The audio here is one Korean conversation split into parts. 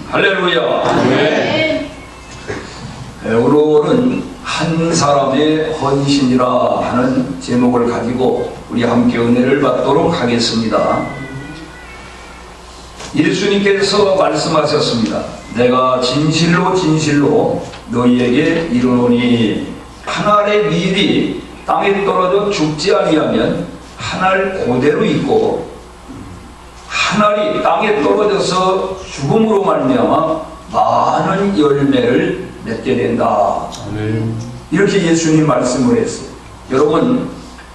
할렐루야. 네. 오늘은 한 사람의 헌신이라 하는 제목을 가지고 우리 함께 은혜를 받도록 하겠습니다. 예수님께서 말씀하셨습니다. 내가 진실로 진실로 너희에게 이르노니 한 알의 밀이 땅에 떨어져 죽지 아니하면 한 알 그대로 있고 한 알이 땅에 떨어져서 죽음으로 말미암아 많은 열매를 맺게 된다. 이렇게 예수님 말씀을 했어요. 여러분,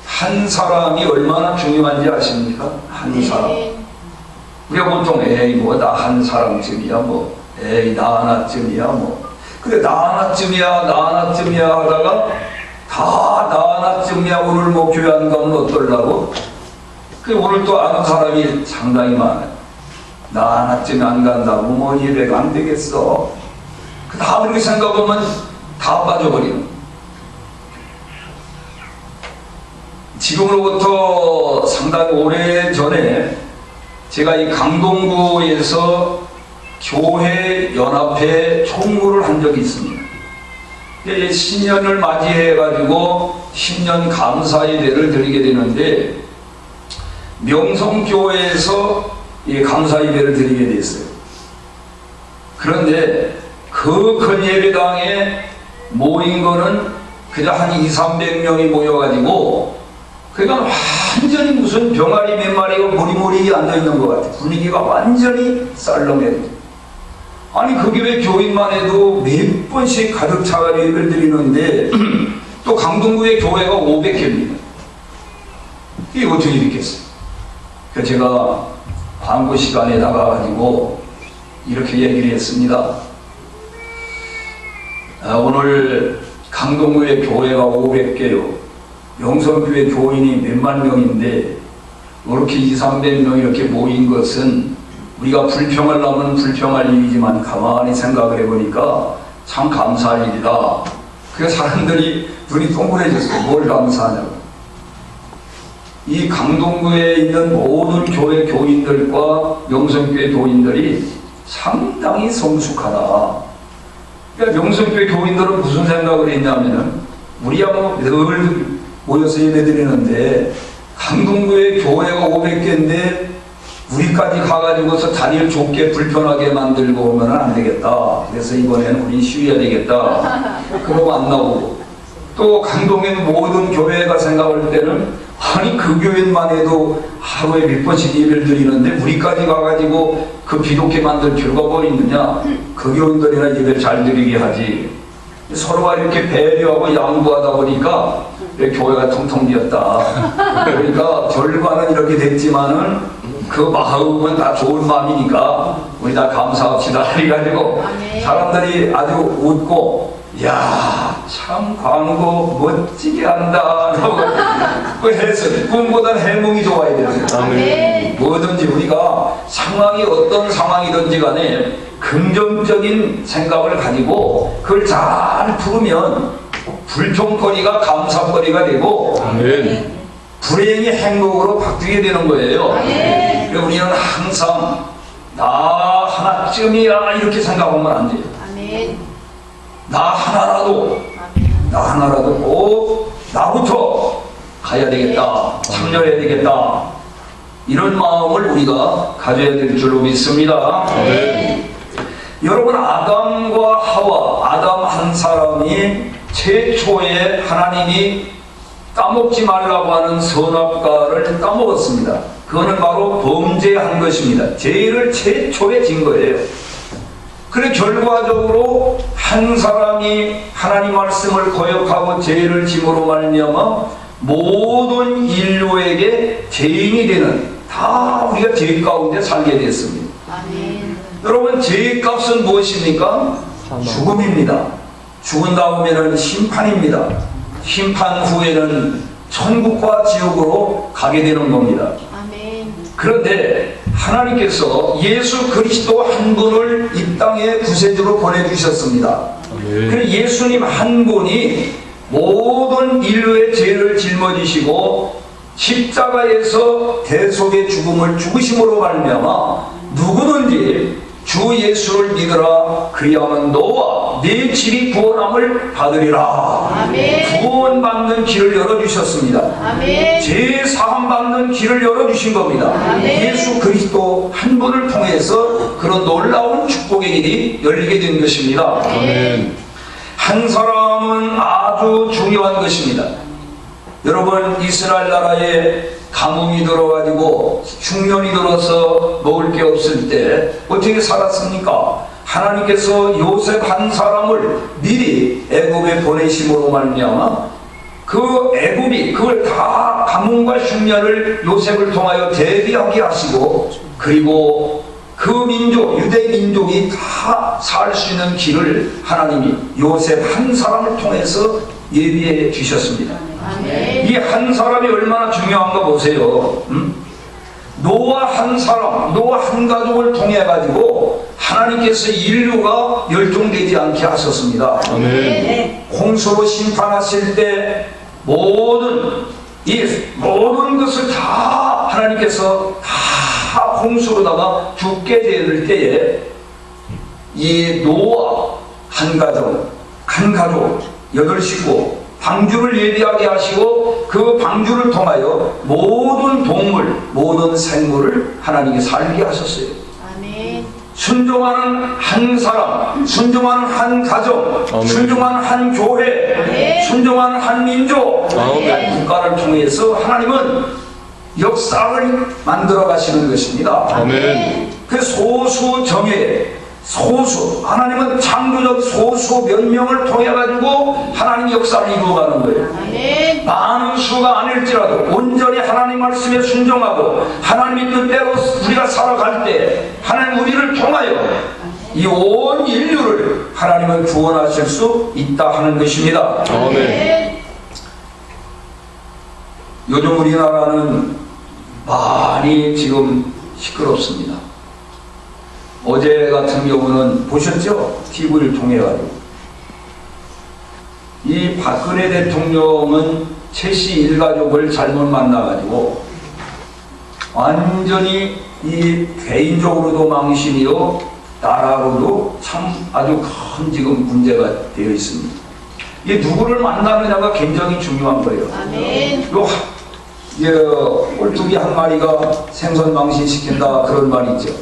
한 사람이 얼마나 중요한지 아십니까? 한 사람. 우리가 보통 에이 뭐 나 한 사람쯤이야 뭐 에이 나 하나쯤이야 뭐 근데 나 하나쯤이야 하다가 다 나 하나쯤이야 오늘 뭐 교회 안 가면 어떨라고? 오늘 또 아는 사람이 상당히 많아요. 나 하나쯤 안 간다고 뭐 예배가 안 되겠어. 다 그렇게 생각하면 다 빠져버리는. 지금으로부터 상당히 오래 전에 제가 이 강동구에서 교회 연합회 총무를 한 적이 있습니다. 신년을 맞이해가지고 신년 감사 예배를 드리게 되는데 명성교회에서 감사 예배를 드리게 됐어요. 그런데 그 큰 예배당에 모인 거는 그냥 한 200~300명이 모여가지고 그러니까 완전히 무슨 병아리 몇 마리가 모리모리 앉아있는 것 같아요. 분위기가 완전히 썰렁해요. 아니 그게 왜 교인만 해도 몇 번씩 가득 차가 예배를 드리는데 또 강동구의 교회가 500개입니다. 이게 어떻게 있겠어요? 그래서 제가 광고 시간에 나가가지고 이렇게 얘기를 했습니다. 오늘 강동구의 교회가 500개요. 영성교회 교인이 몇만 명인데 이렇게 200~300명이 이렇게 모인 것은 우리가 불평하려면 불평할 일이지만 가만히 생각을 해보니까 참 감사할 일이다. 그래서 사람들이 눈이 동그래졌어요. 뭘 감사하냐고. 이 강동구에 있는 모든 교회 교인들과 영성교회 교인들이 상당히 성숙하다. 그러니까 영성교회 교인들은 무슨 생각을 했냐면은 우리야 뭐 늘 모여서 예배드리는데 강동구의 교회가 500개인데 우리까지 가가지고서 다리를 좁게 불편하게 만들고 오면 안 되겠다. 그래서 이번에는 우린 쉬어야 되겠다. 그러고 안 나오고 또 강동의 모든 교회가 생각할 때는 아니 그 교회만 해도 하루에 몇 번씩 예배를 드리는데 우리까지 가가지고 그 비좁게 만들 필요가 뭐 있느냐. 그 교인들이나 예배를 잘 드리게 하지. 서로가 이렇게 배려하고 양보하다 보니까 교회가 텅텅 비었다. 그러니까 결과는 이렇게 됐지만은 그 마음은 다 좋은 마음이니까 우리 다 감사합시다. 그래가지고 사람들이 아주 웃고 야 참 광고 멋지게 한다. 그 해서 꿈보다는 해몽이 좋아야 되는 뭐든지 우리가 상황이 어떤 상황이든지 간에 긍정적인 생각을 가지고 그걸 잘 풀으면 불평거리가 감사거리가 되고 불행이 행복으로 바뀌게 되는 거예요. 그래서 우리는 항상 나 하나쯤이야 이렇게 생각하면 안 돼요. 나 하나라도 꼭 나부터 가야 되겠다. 참여해야 되겠다. 이런 마음을 우리가 가져야 될 줄로 믿습니다. 여러분, 아담과 하와, 아담 한 사람이 최초에 하나님이 따먹지 말라고 하는 선악과를 따먹었습니다. 그거는 바로 범죄한 것입니다. 죄를 최초에 진 거예요. 그래 결과적으로 한 사람이 하나님 말씀을 거역하고 죄를 짐으로 말미암아 모든 인류에게 죄인이 되는 다 우리가 죄 가운데 살게 됐습니다. 여러분, 죄의 값은 무엇입니까? 죽음입니다. 죽은 다음에는 심판입니다. 심판 후에는 천국과 지옥으로 가게 되는 겁니다. 그런데 하나님께서 예수 그리스도 한 분을 이 땅에 구세주로 보내주셨습니다. 그래서 예수님 한 분이 모든 인류의 죄를 짊어지시고 십자가에서 대속의 죽음을 죽으심으로 말미암아 누구든지 주 예수를 믿으라. 그리하면 너와 네 집이 구원함을 받으리라. 아멘. 구원받는 길을 열어주셨습니다. 아멘. 죄 사함 받는 길을 열어주신 겁니다. 아멘. 예수 그리스도 한 분을 통해서 그런 놀라운 축복의 길이 열리게 된 것입니다. 아멘. 한 사람은 아주 중요한 것입니다. 여러분, 이스라엘 나라에 가뭄이 들어가지고 흉년이 들어서 먹을 게 없을 때 어떻게 살았습니까? 하나님께서 요셉 한 사람을 미리 애굽에 보내심으로 말미암아 그 애굽이 그걸 다 가뭄과 흉년을 요셉을 통하여 대비하게 하시고, 그리고 그 민족, 유대 민족이 다 살 수 있는 길을 하나님이 요셉 한 사람을 통해서 예비해 주셨습니다. 아멘. 이 한 사람이 얼마나 중요한가 보세요. 노아 한 사람, 노아 한 가족을 통해 가지고 하나님께서 인류가 멸종되지 않게 하셨습니다. 아멘. 홍수로 심판하실 때 모든 것을 다 하나님께서 다 홍수로다가 죽게 될 때에 이 노아 한 가족 8식구 방주를 예비하게 하시고, 그 방주를 통하여 모든 동물, 모든 생물을 하나님이 살게 하셨어요. 아멘. 순종하는 한 사람, 순종하는 한 가정, 아멘. 순종하는 한 교회, 아멘. 순종하는 한 민족, 아멘. 국가를 통해서 하나님은 역사를 만들어 가시는 것입니다. 아멘. 그 소수 정예, 하나님은 창조적 소수 몇 명을 통해 가지고 하나님 역사를 이루어가는 거예요. 아멘. 많은 수가 아닐지라도 온전히 하나님 말씀에 순종하고 하나님의 뜻대로 우리가 살아갈 때 하나님 우리를 통하여 이 온 인류를 하나님은 구원하실 수 있다 하는 것입니다. 아멘. 요즘 우리나라는 많이 지금 시끄럽습니다. 어제 같은 경우는 보셨죠? TV를 통해 가지고 이 박근혜 대통령은 최씨 일가족을 잘못 만나가지고 완전히 이 개인적으로도 망신이요, 나라로도 참 아주 큰 지금 문제가 되어 있습니다. 이 누구를 만나느냐가 굉장히 중요한 거예요. 아멘. 꼴뚜기 한 마리가 생선 망신시킨다, 그런 말이 있죠.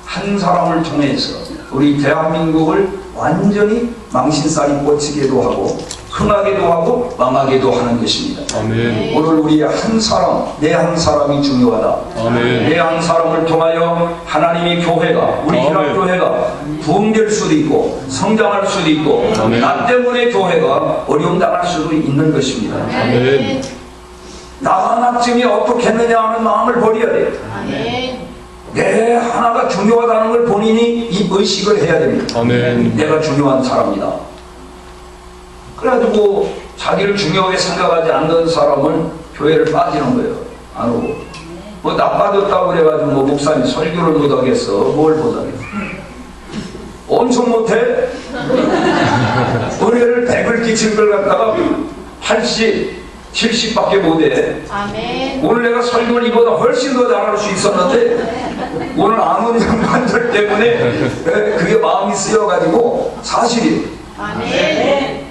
한 사람을 통해서 우리 대한민국을 완전히 망신살이 꽂히게도 하고 흥하게도 하고 망하게도 하는 것입니다. 아멘. 오늘 우리 한 사람, 내 한 사람이 중요하다. 아멘. 내 한 사람을 통하여 하나님의 교회가, 우리 아멘. 기독교회가 부흥될 수도 있고 성장할 수도 있고, 아멘. 나 때문에 교회가 어려움 당할 수도 있는 것입니다. 아멘. 나 하나쯤이 어떻겠느냐 하는 마음을 버려야 돼요. 아멘. 내 하나가 중요하다는 걸 본인이 이 의식을 해야 됩니다. 아멘. 내가 중요한 사람이다. 그래가지고 자기를 중요하게 생각하지 않는 사람은 교회를 빠지는 거예요. 안 오고. 뭐 나빠졌다고 그래가지고 뭐 목사님 설교를 못하겠어. 뭘 못하겠어. 엄청 못해. 은혜를 100을 끼친 걸 갖다가 80, 70밖에 못해. 아멘. 오늘 내가 설교를 이보다 훨씬 더 잘할 수 있었는데 오늘 안 오는 양반들 때문에 그게 마음이 쓰여가지고 사실이에요. 아멘.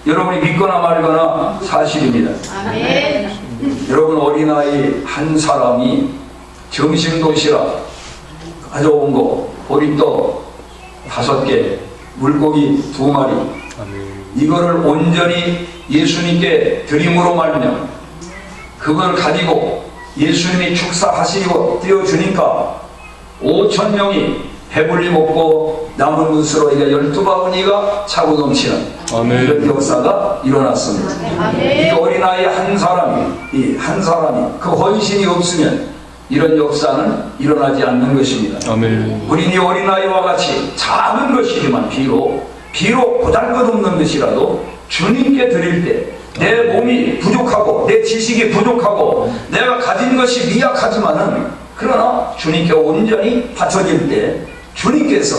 여러분이 믿거나 말거나 사실입니다. 아멘. 여러분, 어린아이 한 사람이 점심 도시락 가져온 거, 보리떡 5개, 물고기 2마리, 아멘. 이거를 온전히 예수님께 드림으로 말미암아 그걸 가지고 예수님이 축사하시고 띄워주니까 5,000명이 배불리 먹고 남은 것으로 이게 12바구니가 차고 넘치는 아멘. 이런 역사가 일어났습니다. 아멘. 이 어린아이 한 사람이 그 헌신이 없으면 이런 역사는 일어나지 않는 것입니다. 아멘. 우리 이 어린아이와 같이 작은 것이지만 비록 보잘것없는 것이라도 주님께 드릴 때 내 몸이 부족하고 내 지식이 부족하고 내가 가진 것이 미약하지만은, 그러나 주님께 온전히 바쳐질 때 주님께서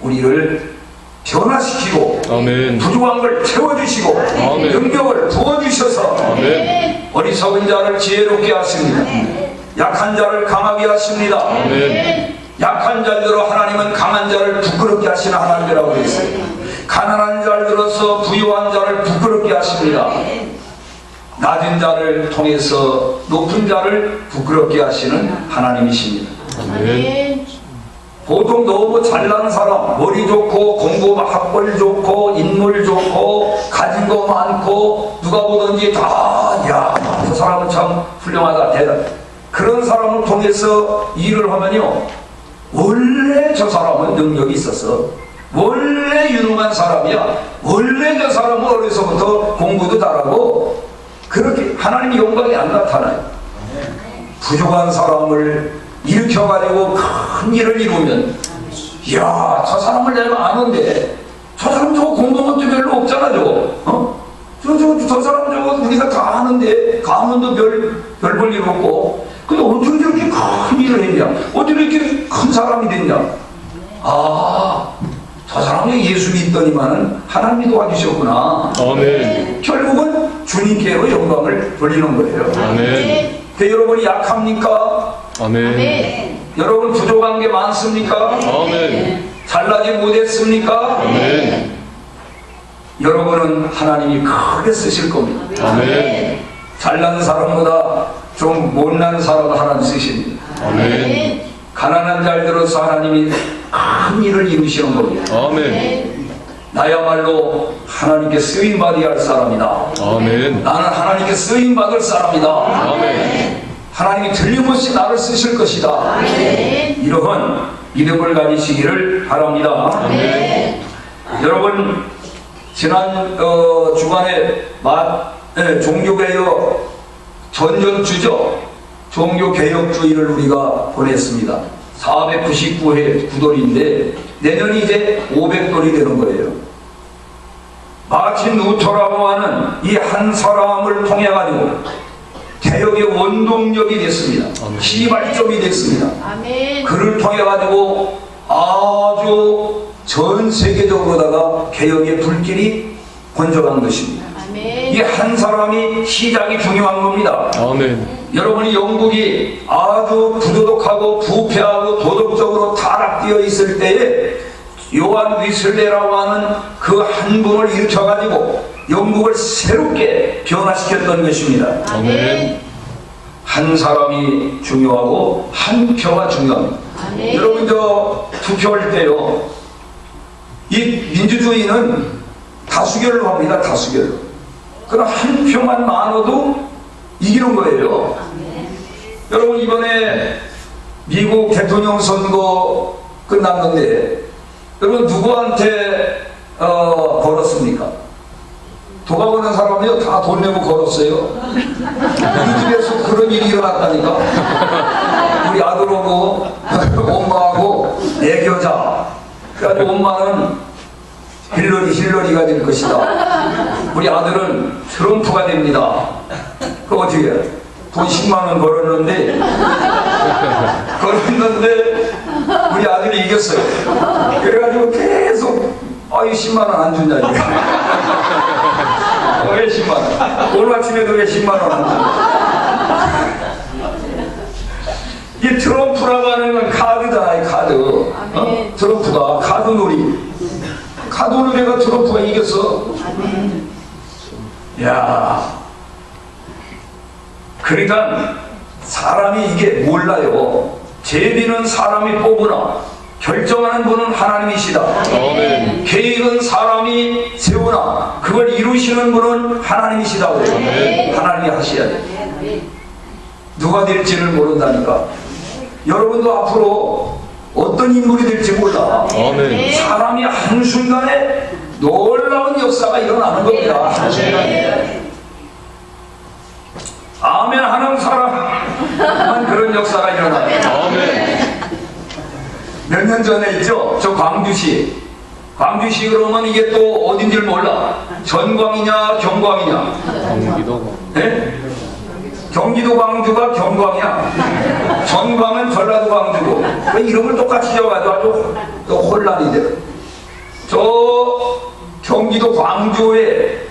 우리를 변화시키고 아멘. 부족한 걸 채워주시고 아멘. 능력을 부어주셔서 아멘. 어리석은 자를 지혜롭게 하십니다. 약한 자를 강하게 하십니다. 아멘. 약한 자들로 하나님은 강한 자를 부끄럽게 하시는 하나님이라고 그랬어요. 가난한 자들로서 부유한 자를 부끄럽게 하십니다. 낮은 자를 통해서 높은 자를 부끄럽게 하시는 하나님이십니다. 아멘. 보통 너무 잘난 사람, 머리 좋고 공부 학벌 좋고 인물 좋고 가진 거 많고 누가 보든지 다 야, 저 사람은 참 훌륭하다, 대단. 그런 사람을 통해서 일을 하면요, 원래 저 사람은 능력이 있었어. 원래 유능한 사람이야. 원래 저 사람은 어려서부터 공부도 잘하고. 그렇게 하나님의 영광이 안 나타나요. 부족한 사람을 일으켜가지고 큰 일을 이루면, 이야, 저 사람을 내가 아는데, 저 사람 저거 공부한 것도 별로 없잖아, 저거. 저 사람 저거 우리가 다 아는데, 가문도 별 볼 일 없고, 근데 어떻게 저렇게 큰 일을 했냐? 어떻게 이렇게 큰 사람이 됐냐? 아, 저 사람이 예수 믿더니만은 하나님이 도와주셨구나. 아멘. 결국은 주님께로 영광을 돌리는 거예요. 아멘. 그 여러분이 약합니까? 아멘. 아멘. 여러분 부족한 게 많습니까? 아멘. 잘나지 못했습니까? 아멘. 여러분은 하나님이 크게 쓰실 겁니다. 아멘. 잘난 사람보다 좀 못난 사람을 하나님 쓰십니다. 아멘. 가난한 자들로서 하나님이 큰 일을 이루시는 겁니다. 아멘. 나야말로 하나님께 쓰임받아야 할 사람이다. 아멘. 나는 하나님께 쓰임받을 사람이다. 아멘. 하나님이 틀림없이 나를 쓰실 것이다. 아멘. 이러한 믿음을 가지시기를 바랍니다. 아멘. 여러분, 지난 주간에 종교개혁 전전주죠. 종교개혁주의를 우리가 보냈습니다. 499회 구돌인데 내년이 이제 500돌이 되는 거예요. 마틴 루터라고 하는 이 한 사람을 통해 가지고 개혁의 원동력이 됐습니다. 아멘. 시발점이 됐습니다. 아멘. 그를 통해 가지고 아주 전 세계적으로다가 개혁의 불길이 번져간 것입니다. 아멘. 이 한 사람이 시작이 중요한 겁니다. 아멘. 여러분이 영국이 아주 부도덕하고 부패하고 도덕적으로 타락되어 있을 때에 요한 위슬레라고 하는 그 한 분을 일으켜가지고 영국을 새롭게 변화시켰던 것입니다. 아멘. 한 사람이 중요하고 한 표가 중요합니다. 아멘. 여러분 저 투표할 때요, 이 민주주의는 다수결로 합니다. 다수결로. 그럼 한 표만 많아도 이기는 거예요. 여러분 이번에 미국 대통령 선거 끝났는데 여러분 누구한테 걸었습니까? 도가 거는 사람이요 다 돈 내고 걸었어요. 우리 집에서 그런 일이 일어났다니까. 우리 아들하고 엄마하고 애교자. 그래가지고 엄마는 힐러리가 될 것이다. 우리 아들은 트럼프가 됩니다. 그럼 어떻게 해요? 돈 10만원 걸었는데 우리 아들이 이겼어요. 그래가지고 계속 이 10만원 안 준다 이게. 왜 10만원? 오늘 아침에도 왜 10만원 안 준다? 이 트럼프라고 하는 건 카드다. 이 카드. 트럼프가 카드놀이. 카드놀이가 트럼프가 이겼어. 야, 그러니까 사람이 이게 몰라요. 제비는 사람이 뽑으나 결정하는 분은 하나님이시다. 아멘. 계획은 사람이 세우나 그걸 이루시는 분은 하나님이시다. 그래요. 하나님이 하셔야 돼. 누가 될지를 모른다니까. 여러분도 앞으로 어떤 인물이 될지 몰라. 아멘. 사람이 한순간에 놀라운 역사가 일어나는 겁니다. 아멘 하는 사람만 그런 역사가 일어나요. 아멘. 몇 년 전에 있죠? 저 광주시 그러면 이게 또 어딘지를 몰라. 전광이냐 경광이냐. 경기도가. 네? 경기도 광주가 경광이야. 전광은 전라도 광주고. 그 이름을 똑같이 지어가지고 아주 또 혼란이 돼. 저 경기도 광주에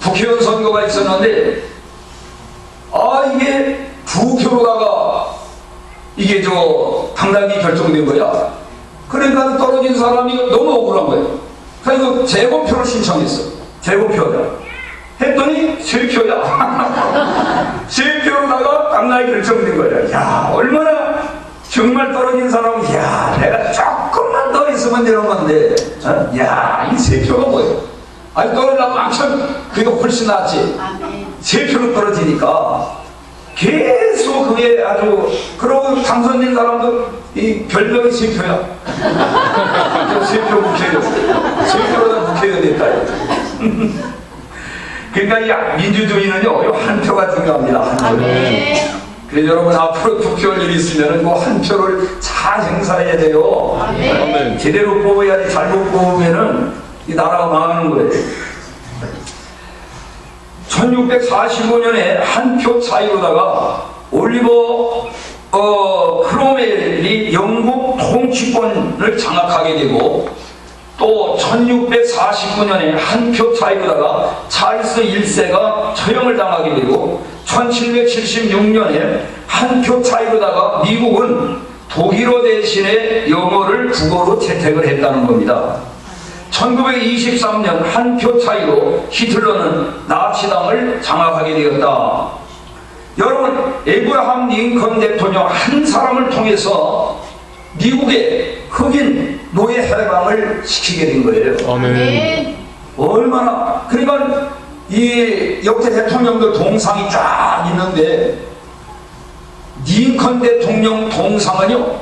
국회의원 선거가 있었는데 이게 두 표로다가 이게 당락이 결정된 거야. 그러니까 떨어진 사람이 너무 억울한 거예요. 그래서 재고표를 신청했어. 재고표야. 했더니 쇠표야. 쇠표로다가 당락이 결정된 거야. 야, 얼마나 정말 떨어진 사람은, 야, 내가 조금만 더 있으면 되는 건데, 야, 이 쇠표가 뭐예요? 아니, 떨어지려고 왕창, 그게 훨씬 낫지. 아멘. 쇠표로 떨어지니까 계속 그게 아주, 그러고 당선된 사람도 이 별명이 쇠표야. 쇠표 국회의원. 쇠표로다 국회의원 됐다. 그러니까 이 민주주의는요, 한 표가 중요합니다. 한 표. 아멘. 그래서 여러분 앞으로 투표할 일이 있으면 그 한 표를 잘 행사해야 돼요. 아멘. 제대로 뽑아야지. 잘못 뽑으면은 이 나라가 망하는 거예요. 1645년에 한 표 차이로다가 올리버 크로멜이 영국 통치권을 장악하게 되고, 또 1649년에 한 표 차이로다가 찰스 1세가 처형을 당하게 되고, 1776년에 한 표 차이로다가 미국은 독일어 대신에 영어를 국어로 채택을 했다는 겁니다. 1923년 한 표 차이로 히틀러는 나치당을 장악하게 되었다. 여러분, 에브라함 링컨 대통령 한 사람을 통해서 미국의 흑인 노예 해방을 시키게 된 거예요. 아멘. 얼마나, 그러니까 이 역대 대통령들 동상이 쫙 있는데, 링컨 대통령 동상은요,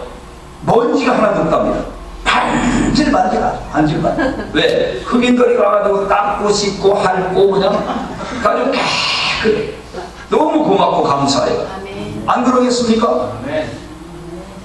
먼지가 하나도 없답니다. 반질반질. 왜? 흑인들이 가가지고 닦고 씻고 핥고 그냥 아주 깨끗해. 너무 고맙고 감사해요. 아멘. 안 그러겠습니까?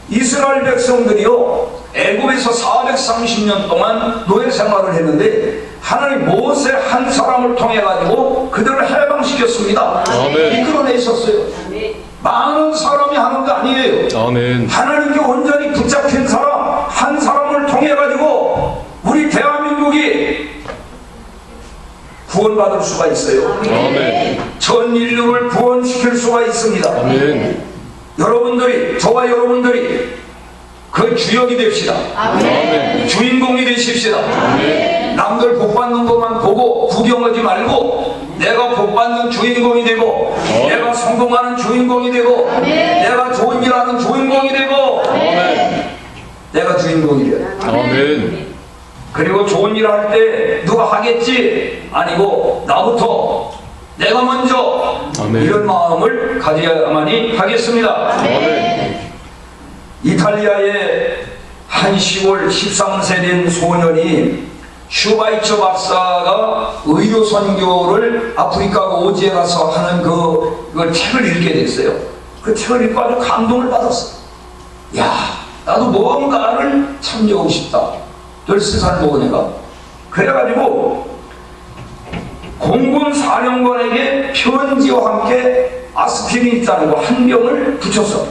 이스라엘 백성들이요, 애굽에서 430년 동안 노예 생활을 했는데 하나님 모세 한 사람을 통해 가지고 그들을 해방시켰습니다. 아멘. 이끌어내셨어요. 아멘. 많은 사람이 하는 거 아니에요. 아멘. 하나님께 온전히 붙잡힌 사람 한 사람을 통해 가지고 우리 대한민국이 구원받을 수가 있어요. 아멘. 전 인류를 구원시킬 수가 있습니다. 아멘. 여러분들이, 저와 여러분들이 그 주역이 됩시다. 아멘. 주인공이 되십시다. 아멘. 남들 복 받는 것만 보고 구경하지 말고 내가 복 받는 주인공이 되고, 내가 성공하는 주인공이 되고, 내가 좋은 일하는 주인공이 되고, 내가 주인공이 돼요. 아멘. 그리고 좋은 일 할 때 누가 하겠지 아니고 나부터, 내가 먼저, 아멘. 이런 마음을 가져야만이 하겠습니다. 아멘. 이탈리아의 한 10월 13세 된 소년이 슈바이처 박사가 의료 선교를 아프리카 오지에 가서 하는 그 책을 읽게 됐어요. 그 책을 읽고 아주 감동을 받았어. 야, 나도 뭔가를 참여하고 싶다. 13살 먹은 애가. 그래가지고 공군 사령관에게 편지와 함께 아스피린 짜는 거 한 병을 붙였어.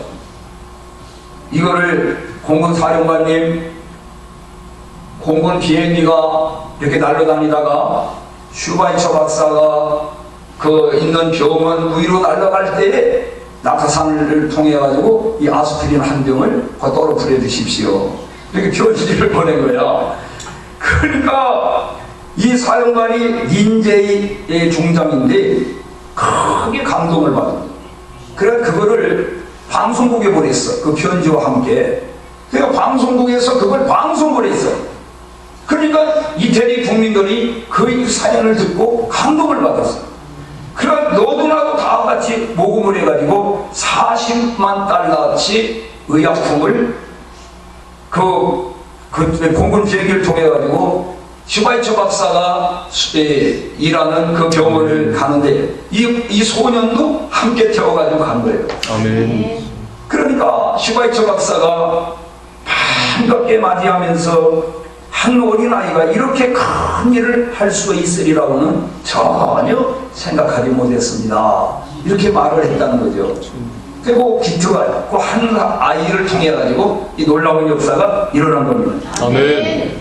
이거를 공군 사령관님, 공군 비행기가 이렇게 날아다니다가 슈바이처 박사가 그 있는 병원 위로 날아갈 때에 낙하산을 통해 가지고 이 아스피린 한 병을 떨어뜨려 주십시오. 이렇게 편지를 보낸 거야. 그러니까 이 사령관이 닌제이 중장인데 크게 감동을 받은. 그래 그거를 방송국에 보냈어. 그 편지와 함께. 그러니까 방송국에서 그걸 방송을 했어. 그러니까 이태리 국민들이 그 사연을 듣고 감동을 받았어. 그러니까 너도 나도 다 같이 모금을 해가지고 40만 달러치 의약품을 그 공군 비행기를 통해 가지고 슈바이처 박사가 일하는 그 병원을 가는데 이 소년도 함께 태워가지고 간 거예요. 아멘. 그러니까 슈바이처 박사가 반갑게 맞이하면서 한 어린아이가 이렇게 큰 일을 할 수 있으리라고는 전혀 생각하지 못했습니다. 이렇게 말을 했다는 거죠. 그리고 기특하여 그 한 아이를 통해 가지고 이 놀라운 역사가 일어난 겁니다. 아멘.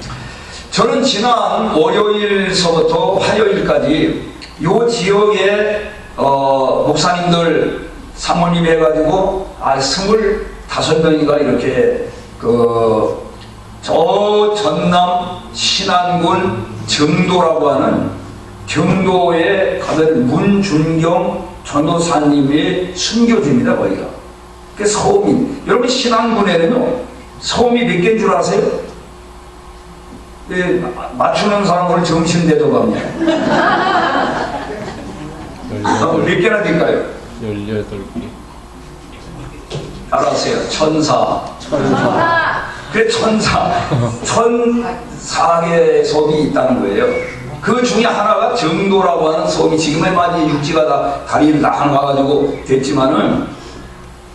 저는 지난 월요일서부터 화요일까지 이 지역에 목사님들 사모님 해가지고 25명인가 이렇게 저 전남 신안군 정도라고 하는 경도에 가면 문준경 전도사님의 순교지입니다, 거기가. 그 서음이, 여러분 신안군에는요, 서음이 몇 개인 줄 아세요? 예, 맞추는 사람을 정신대조갑니다. 몇 개나 될까요? 18개. 알았어요. 천사. 천사. 그 천사계의 섬이 있다는 거예요. 그 중에 하나가 정도라고 하는 섬이 지금의 많이 육지가 다 다리를 나눠가지고 됐지만은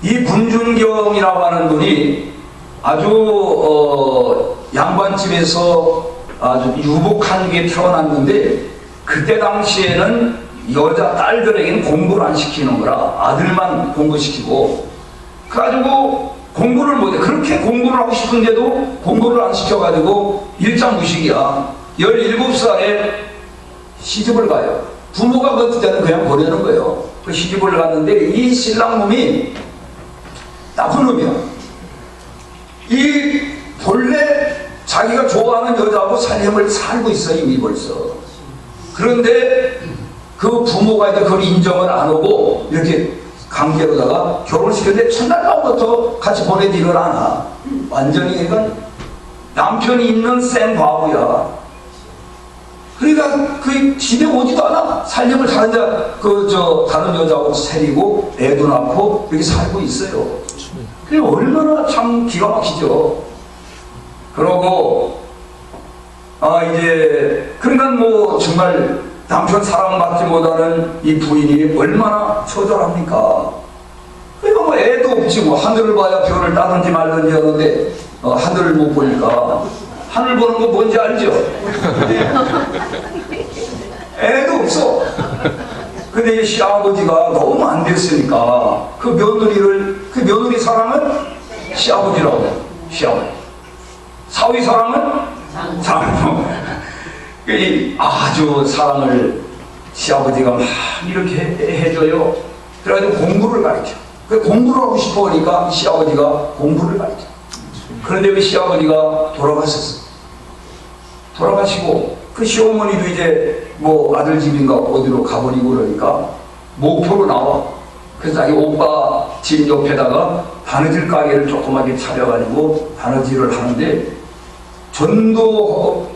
이 문준경이라고 하는 분이 아주 양반집에서 아주 유복한 게 태어났는데 그때 당시에는 여자 딸들에게는 공부를 안 시키는 거라 아들만 공부시키고 그래가지고 공부를 못해. 그렇게 공부를 하고 싶은데도 공부를 안 시켜가지고 일장무식이야. 17살에 시집을 가요. 부모가 그때는 그냥 보내는 거예요. 그 시집을 갔는데 이 신랑놈이 나쁜 놈이야. 이 본래 자기가 좋아하는 여자하고 살림을 살고 있어 이미 벌써. 그런데 그 부모가 이제 그걸 인정을 안 하고 이렇게 관계로다가 결혼시켰는데 첫날부터 같이 보내지를 않아. 완전히 이건 남편이 있는 생 바보야. 그러니까 그 집에 오지도 않아. 살림을 다른 다른 여자하고 새리고 애도 낳고 이렇게 살고 있어요. 그게 얼마나 참 기가 막히죠. 그러고 이제 그러니까 뭐 정말 남편 사랑받지 못하는 이 부인이 얼마나 처절합니까? 그러니까 뭐 애도 없지 뭐 하늘을 봐야 별을 따든지 말든지 하는데 하늘을 못 보니까 하늘 보는 거 뭔지 알죠? 애도 없어. 근데 이 시아버지가 너무 안 됐으니까 그 며느리 사랑은 시아버지라고 해요. 시아버지. 사위 사랑은 장모. 아주 사랑을 시아버지가 막 이렇게 해줘요. 그래가지고 공부를 가르쳐. 공부를 하고 싶어 하니까 시아버지가 공부를 가르쳐. 그런데 그 시아버지가 돌아가셨어. 돌아가시고 그 시어머니도 이제 뭐 아들 집인가 어디로 가버리고 그러니까 목포로 나와. 그래서 자기 오빠 집 옆에다가 바느질 가게를 조그맣게 차려가지고 바느질을 하는데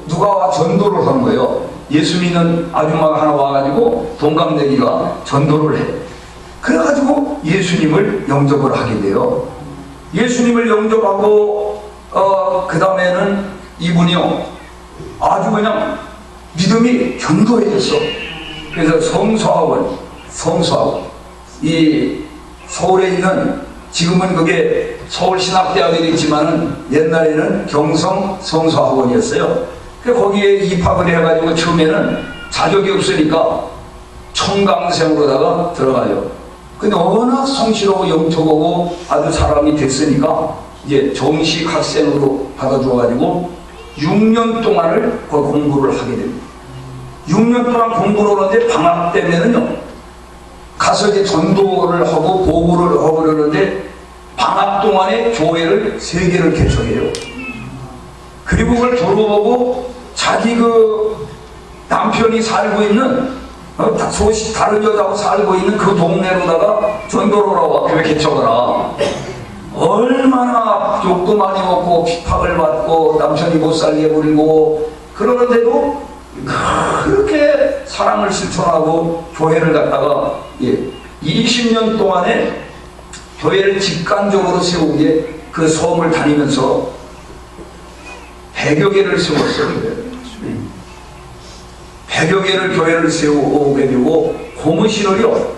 누가 전도를 한 거예요. 예수 믿는 아줌마가 하나 와가지고 동갑내기가 전도를 해. 그래가지고 예수님을 영접을 하게 돼요. 예수님을 영접하고 그 다음에는 이분이요 아주 그냥 믿음이 견고해졌어. 그래서 성서학원 이 서울에 있는 지금은 그게 서울신학대학이 있지만은 옛날에는 경성 성서학원이었어요. 거기에 입학을 해가지고 처음에는 자격이 없으니까 청강생으로다가 들어가요. 근데 워낙 성실하고 영특하고 아주 사람이 됐으니까 이제 정식 학생으로 받아줘가지고 6년 동안을 그 공부를 하게 됩니다. 6년 동안 공부를 하는데 방학 때면은요 가서 이제 전도를 하고 보고를 하고 그러는데 방학 동안에 교회를 3개를 개척해요. 그리고 그걸 졸업하고 자기 그 남편이 살고 있는 다른 여자하고 살고 있는 그 동네로다가 전도를 하고 교회 개척을 하라. 얼마나 욕도 많이 먹고 핍박을 받고 남편이 못 살게 해버리고 그러는데도 그렇게 사랑을 실천하고 교회를 갖다가 20년 동안에 교회를 직관적으로 세운 게 그 섬을 다니면서 100여 개를 세웠어요. 100여 개를 교회를 세우게 되고 고무신을요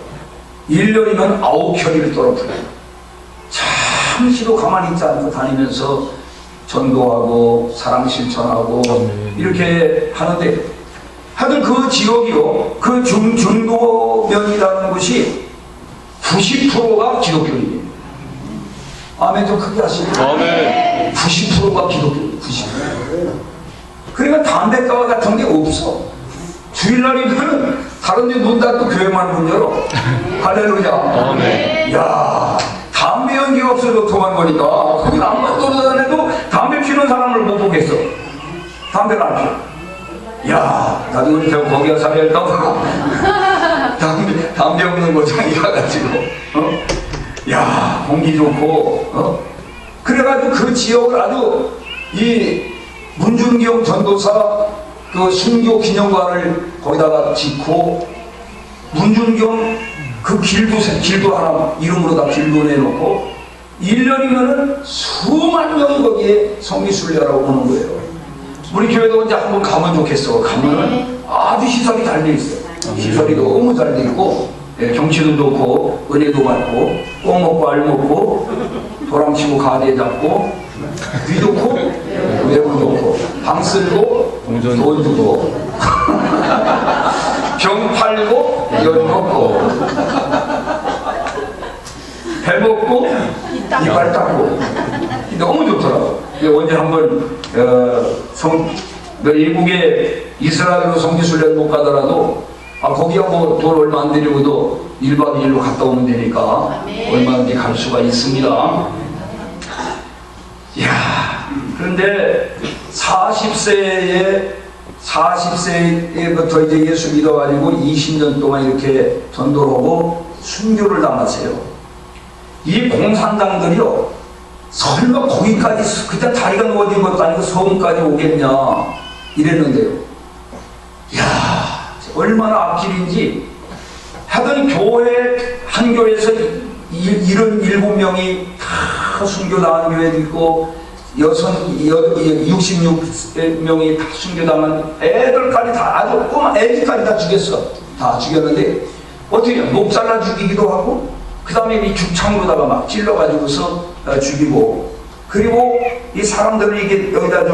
1년이면 9켤이를 떨어뜨려요. 잠시도 가만히 있지 않고 다니면서 전도하고 사랑 실천하고 이렇게 하는데 하여튼 그 지역이요 그 중도면이라는 곳이 90%가 기독교인이에요. 아멘 좀 크게 하시죠. 아멘. 90%가 기독교인 90%. 그러니까 담배가 같은 게 없어. 주일날이면 다른 데 문 닫고 교회만 문 열어. 할렐루야. 아멘. 야 담배 연기가 없어서 도망 보니까 거기 아무것도 돌아다녀도 담배 피우는 사람을 못 보겠어. 담배를 안 피워. 야, 나도 우리 거기가 살아있다고. 담배 없는 고장이 가가지고, 야, 공기 좋고, 그래가지고 그 지역을 아주 이 문준경 전도사 그 순교 기념관을 거기다가 짓고, 문준경 그 길도 하나 이름으로 다 길도 내놓고, 1년이면은 수만 명이 거기에 성미순례라고 오는 거예요. 우리 교회도 이제 한번 가면 좋겠어. 가면은 아주 시설이 잘 돼 있어요. 시설이 너무 잘 돼 있고, 경치도 좋고, 은혜도 받고, 꼭 먹고 알 먹고, 도랑치고 가대 잡고, 귀 좋고, 외고 좋고, 방 쓸고, 돈 주고, 병 팔고, 연 먹고, 배 먹고, 이빨 닦고. 너무 좋더라고. 언제 한번 미국에 이스라엘로 성지순례를 못 가더라도 거기야 뭐 돈 얼마 안 들이고도 1박 2일로 갔다 오면 되니까 얼마든지 갈 수가 있습니다. 이야, 그런데 40세부터 이제 예수 믿어가지고 20년 동안 이렇게 전도를 하고 순교를 당하세요. 이 공산당들이요, 설마 거기까지 그때 다리가 누워진 것도 아니고 성까지 오겠냐 이랬는데요. 이야, 얼마나 앞길인지 하더니 교회 한 교회에서 77명이 다 순교당한 교회도 있고 66명이 다 순교당한 애들까지 다 아주 꼬마 애기까지 다 죽였어. 다 죽였는데 어떻게 목 잘라 죽이기도 하고 그 다음에 이 죽창으로다가 막 찔러가지고서 죽이고, 그리고 이 사람들을 이게 여기다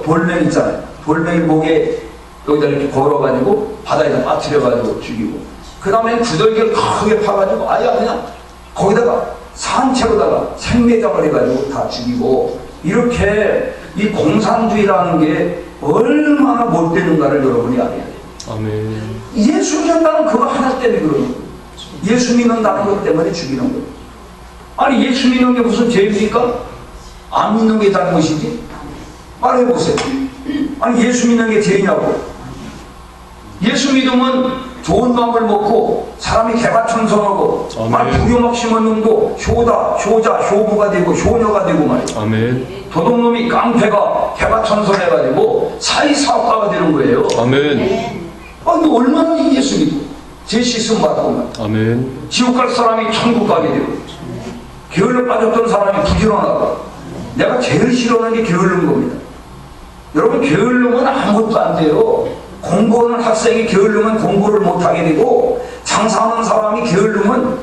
돌멩이 있잖아요. 돌멩이 목에 여기다 이렇게 걸어가지고 바다에다 빠뜨려가지고 죽이고, 그 다음에 구더기를 크게 파가지고 아예 그냥 거기다가 산채로다가 생매장을 해가지고 다 죽이고, 이렇게 이 공산주의라는 게 얼마나 못되는가를 여러분이 알아야 돼요. 아멘. 예수 믿는다는 그거 하나 때문에 그러는 거예요. 예수 믿는다는 것 때문에 죽이는 거예요. 아니, 예수 믿는 게 무슨 죄입니까? 안 믿는 게 잘못이지? 말해보세요. 아니, 예수 믿는 게 죄냐고. 예수 믿으면 좋은 마음을 먹고 사람이 개가천선하고 말 부려막 심은 놈도 효부가 되고 효녀가 되고 말이에요. 아멘. 도둑놈이 깡패가 개가천선해가지고 사이사업가가 되는 거예요. 아멘. 아니, 얼마나 예수 믿고 죄 씻음 받고 말. 아멘. 지옥 갈 사람이 천국 가게 되고, 게을러 빠졌던 사람이 부지런하고. 내가 제일 싫어하는 게 게으른 겁니다. 여러분, 게으르면 아무것도 안 돼요. 공부하는 학생이 게으르면 공부를 못하게 되고, 장사하는 사람이 게으르면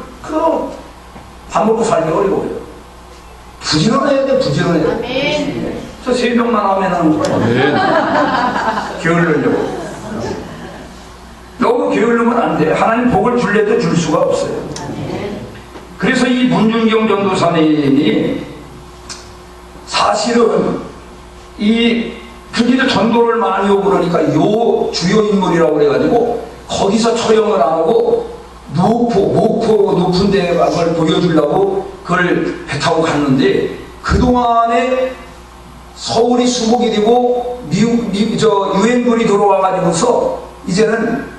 밥 먹고 살기 어려워요. 부지런해야 돼, 부지런해야 돼. 저 3명만 하면은 아멘. 게으르려고. 너무 게으르면 안 돼. 하나님 복을 줄래도 줄 수가 없어요. 그래서 이 문준경 전도사님이 사실은 그기도 전도를 많이 오고 그러니까 요 주요 인물이라고 그래가지고 거기서 처형을 안 하고 목포 높은 데 그걸 보여주려고 그걸 배 타고 갔는데, 그동안에 서울이 수복이 되고 유엔군이 들어와가지고서 이제는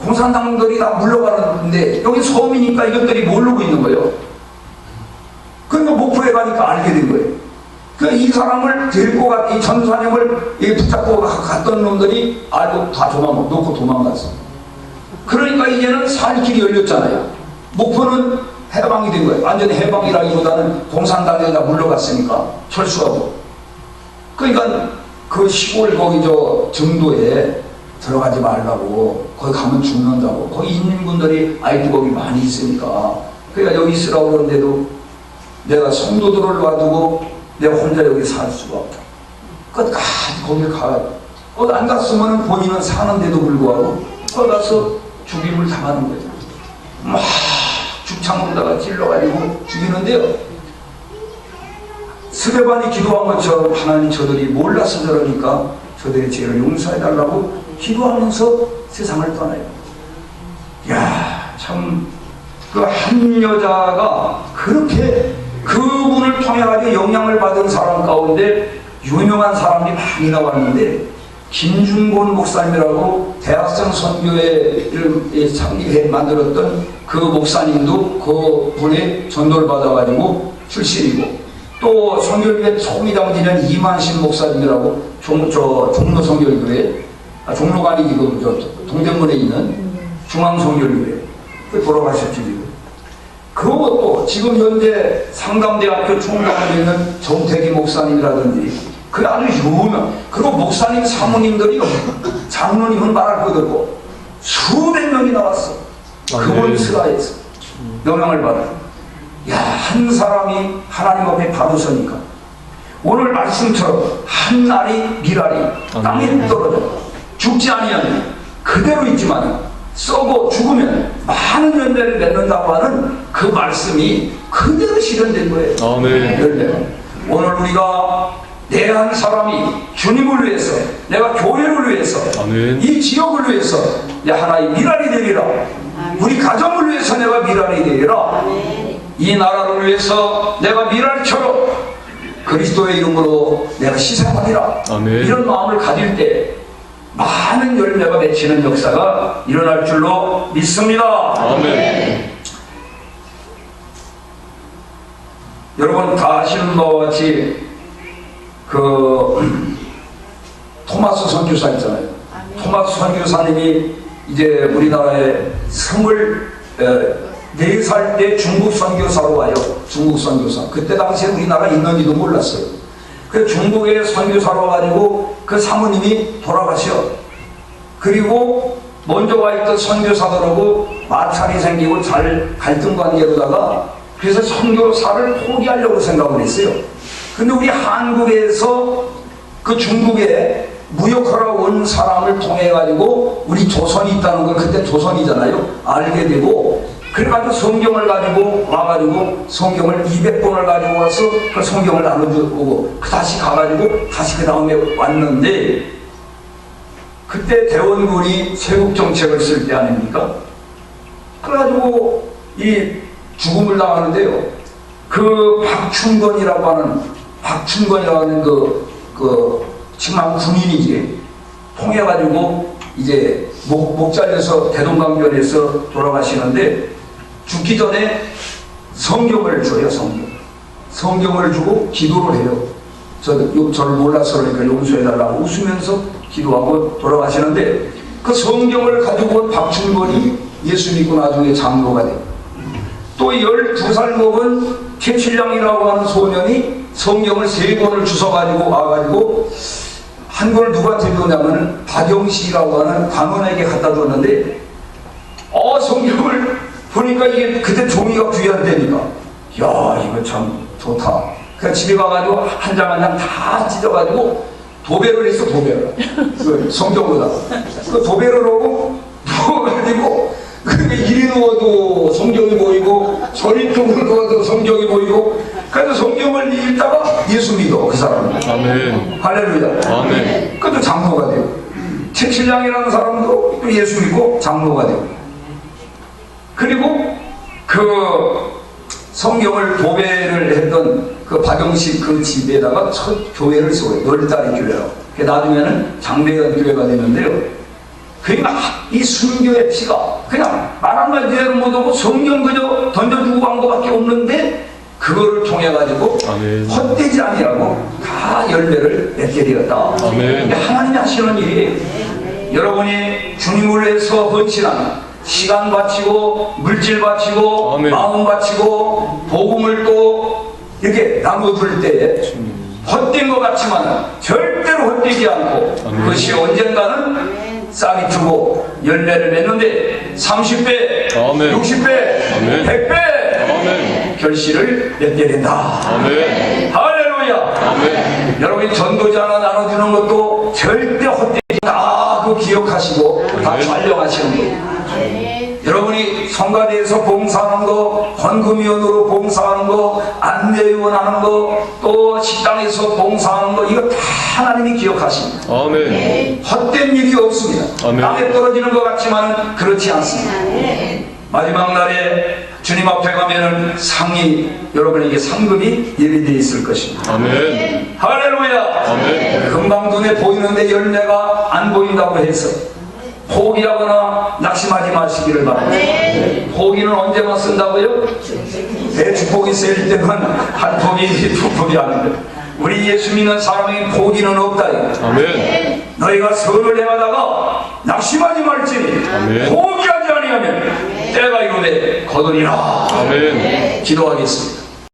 공산당들이 다 물러가는데 여기 섬이니까 이것들이 모르고 있는 거예요. 그러니까 목포에 가니까 알게 된 거예요. 그러니까 이 사람을 데리고 이 전사님을 붙잡고 갔던 놈들이 알고 다 놓고 도망갔어. 그러니까 이제는 살 길이 열렸잖아요. 목포는 해방이 된 거예요. 완전히 해방이라기보다는 공산당에 다 물러갔으니까 철수하고. 그러니까 그 시골 거기 정도에 들어가지 말라고, 거기 가면 죽는다고. 거기 인민군들이 아이도 거기 많이 있으니까. 그러니까 여기 있으라고 그러는데도 내가 성도들을 놔두고 내가 혼자 여기 살 수가 없다. 끝까지 거기 거기 안 갔으면 본인은 사는데도 불구하고 거기 가서 죽임을 당하는 거예요. 막 죽창으로다가 찔러가지고 죽이는데요. 스데반이 기도한 것처럼 하나님 저들이 몰라서 저러니까 저들의 죄를 용서해달라고 기도하면서 세상을 떠나요. 이야, 참, 그 한 여자가 그렇게 그분을 통해 가지고 영향을 받은 사람 가운데 유명한 사람이 많이 나왔는데 김중곤 목사님이라고 대학생 선교회를 창립해 만들었던 그 목사님도 그 분의 전도를 받아가지고 출신이고, 또 선교회 총회장 지낸 이만신 목사님이라고 종로 선교교회, 종로가 아니고 동대문에 있는 중앙선교교회 돌아가셨지 지금. 그것도 지금 현재 상담대학교 총장에 있는 정태기 목사님이라든지 그 아주 유명, 그리고 목사님 사모님들이 장로님은 말할 것 없고 수백 명이 나왔어. 그분 스가에서 영향을 받아. 야, 한 사람이 하나님 앞에 바로 서니까 오늘 말씀처럼 한 날이 미랄이 땅에 떨어져 죽지 아니하면 그대로 있지만 썩어 죽으면 많은 열매를 맺는다고 하는 그 말씀이 그대로 실현된 거예요. 아멘. 오늘 우리가 내 한 사람이 주님을 위해서, 내가 교회를 위해서, 아멘. 이 지역을 위해서 내 하나의 미랄이 되리라. 우리 가정을 위해서 내가 미랄이 되리라. 이 나라를 위해서 내가 미랄처럼 그리스도의 이름으로 내가 희생하리라. 아멘. 이런 마음을 가질 때 많은 열매가 맺히는 역사가 일어날 줄로 믿습니다. 아멘. 여러분 다 아시는 바와 같이 토마스 선교사 있잖아요. 토마스 선교사님이 이제 우리나라에 24살 때 중국 선교사로 와요. 중국 선교사. 그때 당시에 우리나라에 있는지도 몰랐어요. 그 중국에 선교사로 와가지고 그 사모님이 돌아가셔. 그리고 먼저 와 있던 선교사들하고 마찰이 생기고 잘 갈등 관계로다가 그래서 선교사를 포기하려고 생각을 했어요. 근데 우리 한국에서 그 중국에 무역하러 온 사람을 통해 가지고 우리 조선이 있다는 걸, 그때 조선이잖아요, 알게 되고, 그래가지고 성경을 가지고 와가지고 성경을 200권을 가지고 와서 그 성경을 나눠주고 다시 가가지고 다시 그 다음에 왔는데, 그때 대원군이 세국 정책을 쓸 때 아닙니까? 그래가지고 이 죽음을 당하는데요. 그 박춘건이라고 하는 지금 한 군인이지, 통해가지고 이제 목 잘려서 대동강변에서 돌아가시는데, 죽기 전에 성경을 줘요. 성경을 주고 기도를 해요. 저를 몰라서 그러니까 용서해달라고 웃으면서 기도하고 돌아가시는데, 그 성경을 가지고 온 박춘건이 예수 믿고 나중에 장로가 돼요. 또 12살 먹은 최칠량이라고 하는 소년이 성경을 3권을 주워가지고 와가지고 한 권을 누구한테 줬냐면 박영식이라고 하는 관원에게 갖다 줬는데, 성경을 보니까 이게 그때 종이가 귀한데니까, 야, 이거 참 좋다. 그냥 집에 가가지고 한 장 한 장 다 찢어가지고 도배를 했어. 그 성경으로다가 그 도배를 하고 누워가지고, 이리 누워도 성경이 보이고 저리 누워도 성경이 보이고, 그래서 성경을 읽다가 예수 믿어, 그 사람은. 아멘. 할렐루야. 아멘. 그것도 장로가 돼요. 최칠량이라는 사람도 또 예수 믿고 장로가 돼요. 그리고 그 성경을 도배를 했던 그 박영식 그 집에다가 첫 교회를 세워요. 널다리 교회라고. 나중에는 장대현 교회가 되는데요. 그러니까 이 순교의 피가 그냥 말 한마디로 못하고 성경 그저 던져주고 간 것밖에 없는데, 그거를 통해 가지고 헛되지 아니하고 다 열매를 맺게 되었다. 이게 하나님이 하시는 일이에요. 여러분이 주님을 위해서 헌신하는 시간 바치고 물질 바치고 마음 바치고 복음을 또 이렇게 나눠줄 때에 헛된 것 같지만 절대로 헛되지 않고 그것이 언젠가는 싹이 트고 열매를 맺는데 30배, 60배, 100배 결실을 맺게 된다. 할렐루야. 여러분이 전도자 하나 나눠주는 것도 절대 헛되지 않다. 그거 기억하시고 다 촬영하시는 거예요. 여러분이 성가대에서 봉사하는 거, 헌금위원으로 봉사하는 거, 안내위원하는 거, 또 식당에서 봉사하는 거, 이거 다 하나님이 기억하십니다. 헛된 일이 없습니다. 땅에 떨어지는 것 같지만 그렇지 않습니다. 마지막 날에 주님 앞에 가면은 상이 여러분에게 상급이 예비되어 있을 것입니다. 아멘. 할렐루야. 아멘. 금방 눈에 보이는데 열매가 안 보인다고 해서 포기하거나 낙심하지 마시기를 바랍니다. 포기는 언제만 쓴다고요? 배추포기 쓸 때만 한 포기, 두 포기 하는데 우리 예수 믿는 사람에게 포기는 없다. 아멘. 너희가 선을 행하다가 낙심하지 말지니 아멘. 포기하지 아니하면 때가 이르되 거두리라. 아멘. 기도하겠습니다.